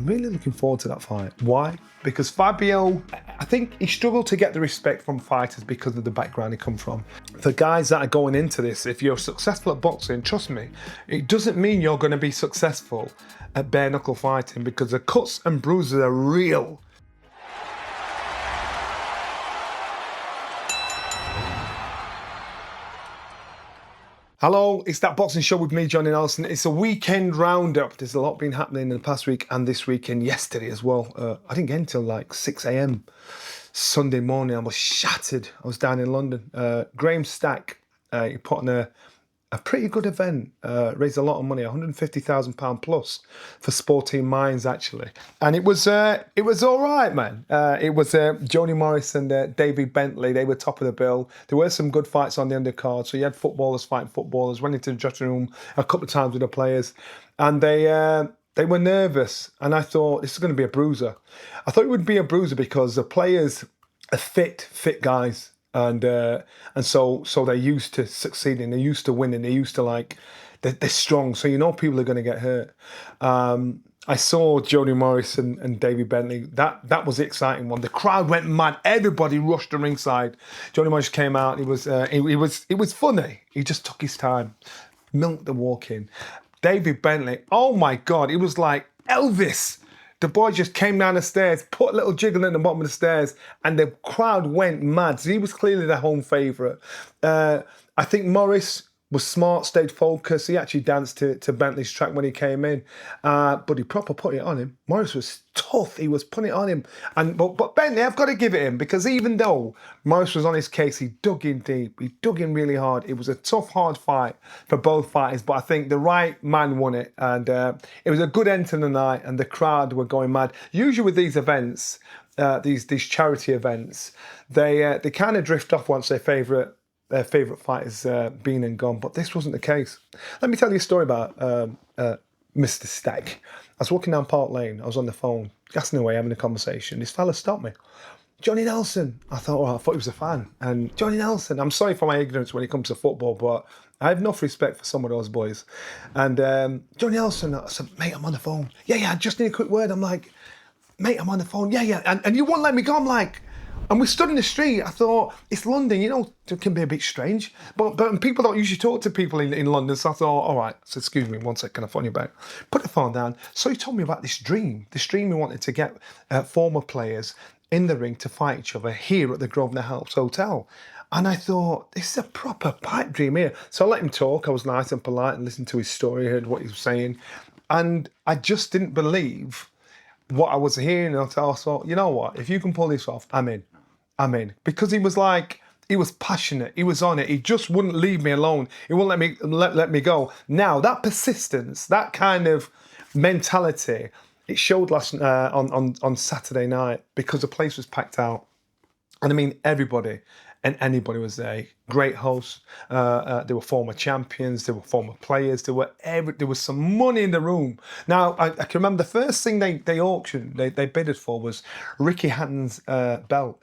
I'm really looking forward to that fight. Why? Because Fabio, I think he struggled to get the respect from fighters because of the background he come from. For guys that are going into this, if you're successful at boxing, trust me, it doesn't mean you're going to be successful at bare knuckle fighting, because the cuts and bruises are real. Hello, it's That Boxing Show with me, Johnny Nelson. It's a weekend roundup. There's a lot been happening in the past week and this weekend, yesterday as well. I didn't get until like 6 a.m. Sunday morning. I was shattered. I was down in London. Graham Stack, he put on a pretty good event, raised a lot of money, £150,000 plus for Sporting Minds, actually. And it was all right, man. It was Joni Morris and David Bentley. They were top of the bill. There were some good fights on the undercard. So you had footballers fighting footballers, went into the dressing room a couple of times with the players. And they were nervous. And I thought, this is going to be a bruiser. I thought it would be a bruiser because the players are fit guys. And so they're used to succeeding, they're used to winning, they're used to they're strong. So you know people are going to get hurt. I saw Joni Morris and David Bentley. That was the exciting one. The crowd went mad. Everybody rushed to ringside. Joni Morris came out. It was funny. He just took his time, milked the walk in. David Bentley. Oh my God! It was like Elvis. The boy just came down the stairs, put a little jiggle in the bottom of the stairs, and the crowd went mad. So he was clearly the home favourite. I think Morris was smart, stayed focused. He actually danced to Bentley's track when he came in. But he proper put it on him. Morris was tough. He was putting it on him. But Bentley, I've got to give it him, because even though Morris was on his case, he dug in deep. He dug in really hard. It was a tough, hard fight for both fighters. But I think the right man won it. And it was a good end to the night, and the crowd were going mad. Usually with these events, these charity events, they kind of drift off once their favourite fighters been and gone, but this wasn't the case. Let me tell you a story about Mr. Stack. I was walking down Park Lane, I was on the phone, gassing away, having a conversation. This fella stopped me. Johnny Nelson. I thought he was a fan. And Johnny Nelson, I'm sorry for my ignorance when it comes to football, but I have enough respect for some of those boys. And Johnny Nelson, I said, mate, I'm on the phone. Yeah, I just need a quick word. I'm like, mate, I'm on the phone. Yeah. And you won't let me go. I'm like, and we stood in the street. I thought, it's London, it can be a bit strange. But people don't usually talk to people in London. So I thought, all right. So excuse me, one sec, can I phone you back? Put the phone down. So he told me about this dream he wanted to get former players in the ring to fight each other here at the Grosvenor House Hotel. And I thought, this is a proper pipe dream here. So I let him talk. I was nice and polite and listened to his story, heard what he was saying. And I just didn't believe what I was hearing. And I thought, you know what? If you can pull this off, I'm in. Because he was passionate. He was on it. He just wouldn't leave me alone. He wouldn't let me go. Now, that persistence, that kind of mentality, it showed last on Saturday night, because the place was packed out. And I mean, everybody and anybody was there. Great hosts. There were former champions. There were former players. There was some money in the room. Now, I can remember the first thing they auctioned, they bidded for, was Ricky Hatton's belt.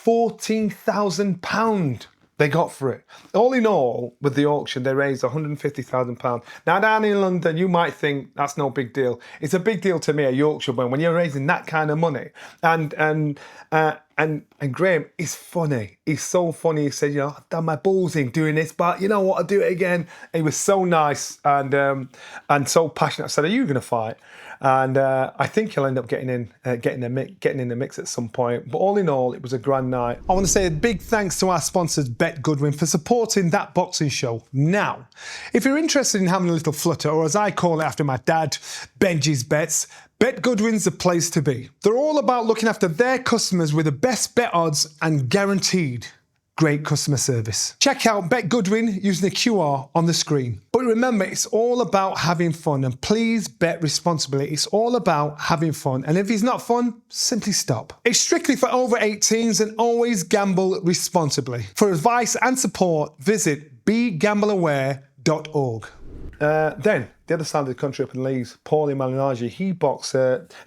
£14,000 they got for it. All in all, with the auction, they raised £150,000. Now, down in London, you might think that's no big deal. It's a big deal to me, a Yorkshire when you're raising that kind of money. And Graham is funny. He's so funny. He said, I've done my balls in doing this, but you know what? I'll do it again. He was so nice and so passionate. I said, are you going to fight? And I think he'll end up getting in the mix at some point. But all in all, it was a grand night. I want to say a big thanks to our sponsors, BetGoodwin, for supporting That Boxing Show. Now, if you're interested in having a little flutter, or as I call it after my dad, Benji's Bets, BetGoodwin's the place to be. They're all about looking after their customers with the best bet odds and guaranteed great customer service. Check out BetGoodwin using the QR on the screen. But remember, it's all about having fun, and please bet responsibly. It's all about having fun, and if it's not fun, simply stop. It's strictly for over 18s, and always gamble responsibly. For advice and support, visit begambleaware.org. Then the other side of the country up in Leeds, Paulie Malignaggi, he boxed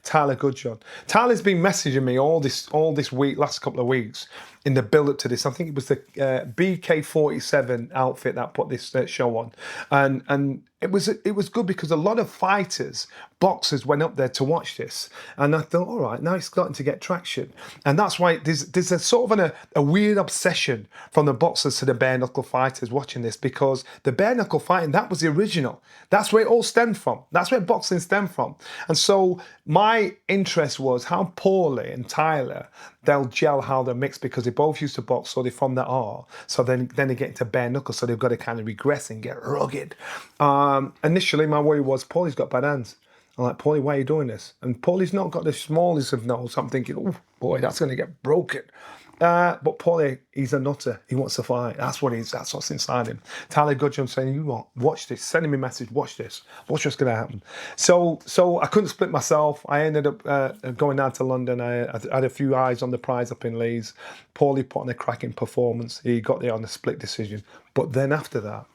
Tyler Goodjohn. Tyler's been messaging me all this week, last couple of weeks, in the build-up to this. I think it was the BK47 outfit that put this show on. And it was good because a lot of fighters, boxers went up there to watch this. And I thought, all right, now it's starting to get traction. And that's why there's a sort of a weird obsession from the boxers to the bare knuckle fighters watching this, because the bare knuckle fighting, that was the original. That's where it all stemmed from. That's where boxing stemmed from. And so my interest was how Paulie and Tyler, they'll gel, how they're mixed, because they both used to box, so they're from that art. So then they get into bare knuckle, so they've got to kind of regress and get rugged. Initially, my worry was, Paulie's got bad hands. I'm like, Paulie, why are you doing this? And Paulie's not got the smallest of nose. So I'm thinking, oh boy, that's going to get broken. But Paulie, he's a nutter. He wants to fight. That's what he's. That's what's inside him. Tyler Goodjohn saying, "You what? Watch this. Sending me a message. Watch this. Watch what's going to happen." So I couldn't split myself. I ended up going down to London. I had a few eyes on the prize up in Leeds. Paulie put on a cracking performance. He got there on a split decision. But then after that,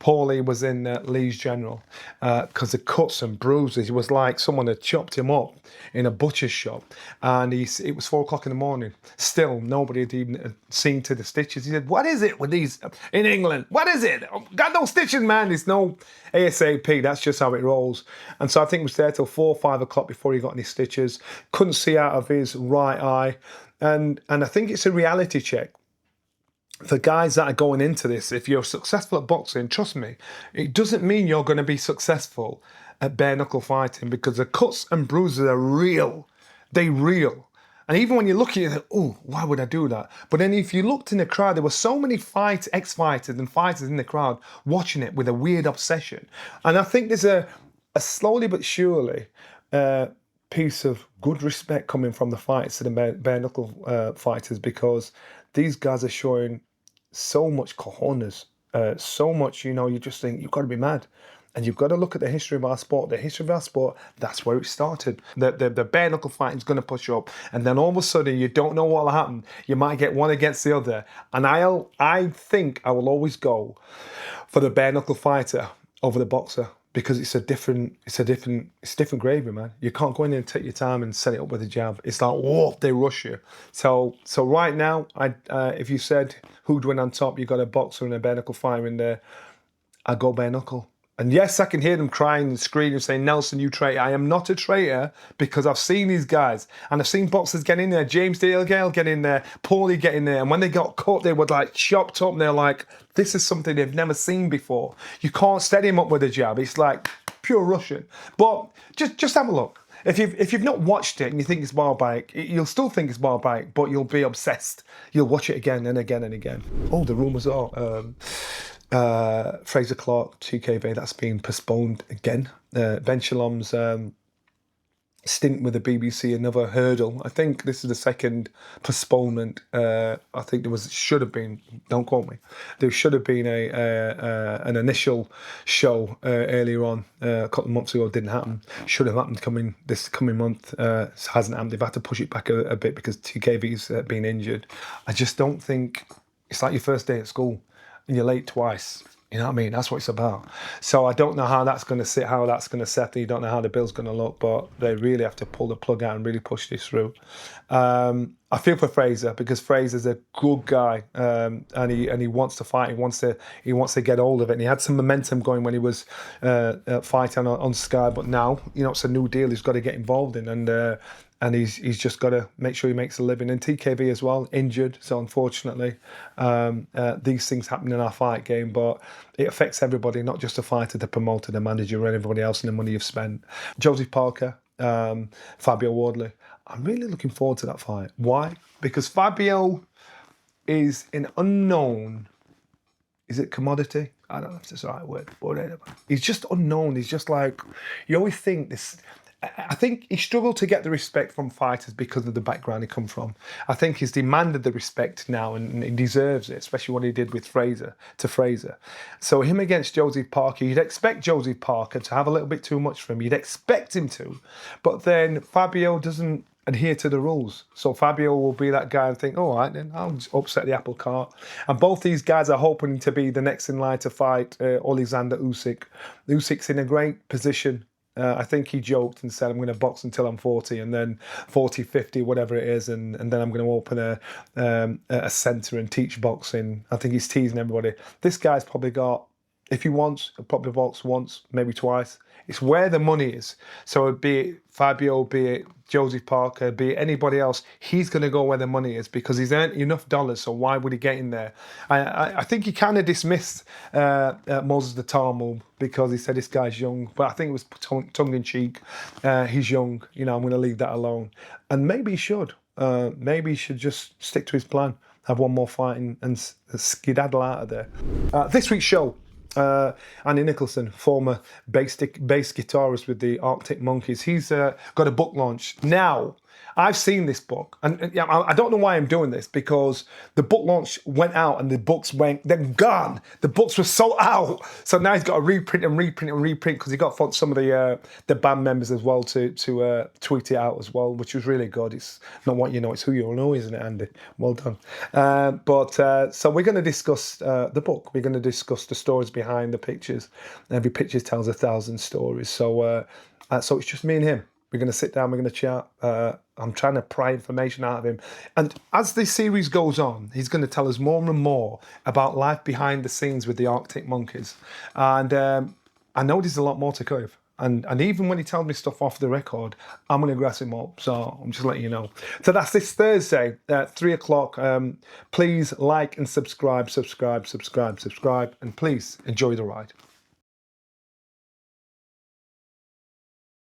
Paulie was in Leeds General because the cuts and bruises. It was like someone had chopped him up in a butcher's shop, and it was 4 o'clock in the morning. Still, nobody had even seen to the stitches. He said, "What is it with these in England? What is it? Got no stitches, man. It's no ASAP. That's just how it rolls." And so I think he was there till 4 or 5 o'clock before he got any stitches. Couldn't see out of his right eye, and I think it's a reality check. For guys that are going into this, if you're successful at boxing, trust me, it doesn't mean you're going to be successful at bare knuckle fighting, because the cuts and bruises are real. They're real. And even when you look at it, you think, oh, why would I do that? But then if you looked in the crowd, there were so many ex-fighters and fighters in the crowd watching it with a weird obsession. And I think there's a slowly but surely piece of good respect coming from the fighters to the bare knuckle fighters, because these guys are showing so much cojones, so much, you just think, you've got to be mad. And you've got to look at the history of our sport. The history of our sport, that's where it started. The bare knuckle fighting is going to push up. And then all of a sudden, you don't know what will happen. You might get one against the other. And I think I will always go for the bare knuckle fighter over the boxer, because it's different gravy, man. You can't go in there and take your time and set it up with a jab. It's like, whoa, they rush you. So right now, if you said who'd win on top, you got a boxer and a bare knuckle fighter in there, I'd go bare knuckle. And yes, I can hear them crying and screaming and saying, "Nelson, you traitor." I am not a traitor, because I've seen these guys. And I've seen boxers get in there. James Dalegale get in there. Paulie get in there. And when they got caught, they were like chopped up. And they're like, this is something they've never seen before. You can't set him up with a jab. It's like pure Russian. But just have a look. If you've not watched it and you think it's barbaric, you'll still think it's barbaric, but you'll be obsessed. You'll watch it again and again and again. Oh, the rumours are... Fraser Clark, TKV, that's been postponed again. Ben Shalom's stint with the BBC, another hurdle. I think this is the second postponement. I think should have been, don't quote me, there should have been an initial show earlier on, a couple of months ago. It didn't happen. Should have happened this coming month. It hasn't happened. They've had to push it back a bit because TKV's been injured. I just don't think, it's like your first day at school and you're late twice. You know what I mean? That's what it's about. So I don't know how that's going to sit, how that's going to settle. You don't know how the bill's going to look, but they really have to pull the plug out and really push this through. I feel for Fraser, because Fraser's a good guy, and he wants to fight. He wants to get hold of it. And he had some momentum going when he was fighting on Sky, but now it's a new deal. He's got to get involved in, and he's just got to make sure he makes a living. And TKV as well, injured. So unfortunately, these things happen in our fight game, but it affects everybody, not just the fighter, the promoter, the manager, and everybody else, and the money you've spent. Joseph Parker, Fabio Wardley. I'm really looking forward to that fight. Why? Because Fabio is an unknown. Is it commodity? I don't know if that's the right word. Whatever. He's just unknown. He's just like, you always think this. I think he struggled to get the respect from fighters because of the background he come from. I think he's demanded the respect now, and he deserves it, especially what he did with Fraser. So him against Joseph Parker, you'd expect Joseph Parker to have a little bit too much for him. You'd expect him to. But then Fabio doesn't adhere to the rules. So Fabio will be that guy and think, all right, then I'll just upset the apple cart. And both these guys are hoping to be the next in line to fight Alexander Usyk. Usyk's in a great position. I think he joked and said, I'm going to box until I'm 40 and then 40, 50, whatever it is. And then I'm going to open a centre and teach boxing. I think he's teasing everybody. This guy's probably got, if he wants, he'll probably box once, maybe twice. It's where the money is. So be it Fabio, be it Josie Parker, be it anybody else, he's going to go where the money is because he's earned enough dollars. So why would he get in there? I think he kind of dismissed Moses the Talmud because he said this guy's young, but I think it was tongue in cheek. He's young, you know, I'm going to leave that alone. And maybe he should. Maybe he should just stick to his plan, have one more fight and skedaddle out of there. This week's show. Andy Nicholson, former bass guitarist with the Arctic Monkeys, he's got a book launch. Now, I've seen this book, and I don't know why I'm doing this, because the book launch went out and the books they're gone. The books were sold out. So now he's got to reprint because he got some of the band members as well to tweet it out as well, which was really good. It's not what you know, it's who you know, isn't it, Andy? Well done. So we're going to discuss the book. We're going to discuss the stories behind the pictures. Every picture tells 1,000 stories. So it's just me and him. We're going to sit down, we're going to chat. I'm trying to pry information out of him. And as this series goes on, he's going to tell us more and more about life behind the scenes with the Arctic Monkeys. And I know there's a lot more to cover. And even when he tells me stuff off the record, I'm going to grass him up. So I'm just letting you know. So that's this Thursday at 3 o'clock. Please like and subscribe. And please enjoy the ride.